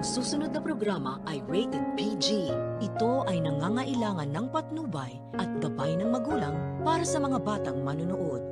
Ang susunod na programa ay rated PG. Ito ay nangangailangan ng patnubay at gabay ng magulang para sa mga batang manunood.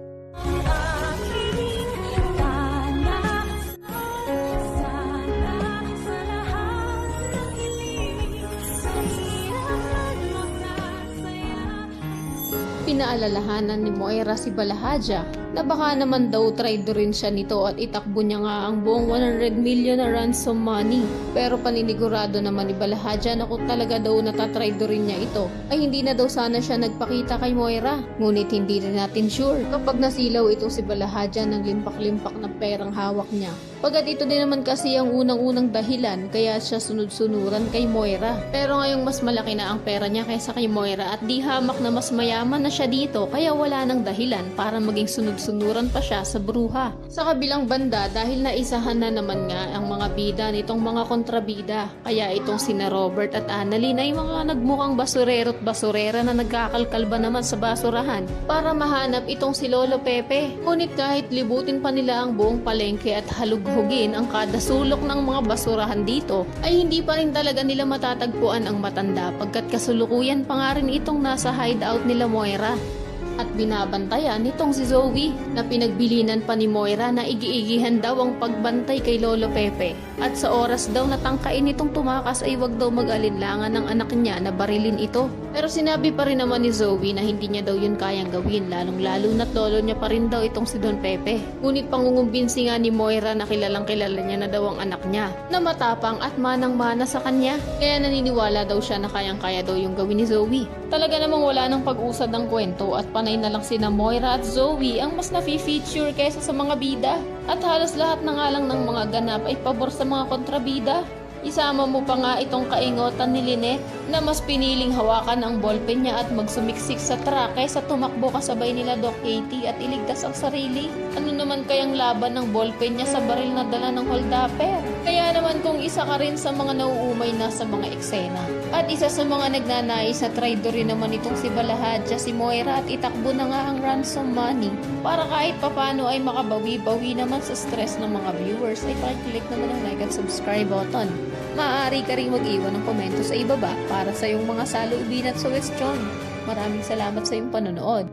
Pinaalalahanan ni Moira si Balahadja na baka naman daw traitor rin siya nito at itakbo niya nga ang buong 100 million na ransom money. Pero paninigurado naman ni Balahadja na kung talaga daw natatraitor rin niya ito ay hindi na daw sana siya nagpakita kay Moira. Ngunit hindi rin natin sure kapag nasilaw ito si Balahadja ng limpak-limpak na perang hawak niya. Pagkat ito din naman kasi ang unang-unang dahilan kaya siya sunod-sunuran kay Moira. Pero ngayong mas malaki na ang pera niya kaysa kay Moira at di hamak na mas mayaman na siya dito kaya wala nang dahilan para maging sunod-sunuran pa siya sa bruha. Sa kabilang banda dahil naisahan na naman nga ang mga bida nitong mga kontrabida kaya itong sina Robert at Annalyn ay mga nagmukhang basurero at basurera na nagkakalkalba naman sa basurahan para mahanap itong si Lolo Pepe. Ngunit kahit libutin pa nila ang buong palengke at halughugin ang kada sulok ng mga basurahan dito ay hindi pa rin talaga nila matatagpuan ang matanda pagkat kasulukuyan pa nga rin itong nasa hideout nila Moira. At binabantayan nitong si Zoe na pinagbilinan pa ni Moira na igi-igihan daw ang pagbantay kay Lolo Pepe. At sa oras daw na tangkain itong tumakas ay wag daw mag-alinlangan ng anak niya na barilin ito. Pero sinabi pa rin naman ni Zoe na hindi niya daw yun kayang gawin lalong-lalo na't lolo niya pa rin daw itong si Don Pepe. Ngunit pangungumbinsi nga ni Moira na kilalang kilala niya na daw ang anak niya na matapang at manang-mana sa kanya. Kaya naniniwala daw siya na kayang-kaya daw yung gawin ni Zoe. Talaga namang wala nang pag-usad ng kwento at panay na lang sina Moira at Zoe ang mas nafi-feature kaysa sa mga bida. At halos lahat na nga lang ng mga ganap ay pabor sa mga kontrabida. Isama mo pa nga itong kaingotan ni Lynette na mas piniling hawakan ang ballpen niya at magsumiksik sa truck kaysa tumakbo kasabay nila Doc Katie at iligtas ang sarili. Ano naman kayang laban ng ballpen niya sa baril na dala ng holdapper? Kaya naman kung isa ka rin sa mga nauumay na sa mga eksena. At isa sa mga nagnanais na traitor rin naman itong si Balahadja, si Moira at itakbo na nga ang ransom money para kahit papano ay makabawi-bawi naman sa stress ng mga viewers ay pakiclick naman ang like at subscribe button. Maaari ka rin mag-iwan ng komento sa ibaba para sa iyong mga saloobin at suwestyon. Maraming salamat sa iyong panonood.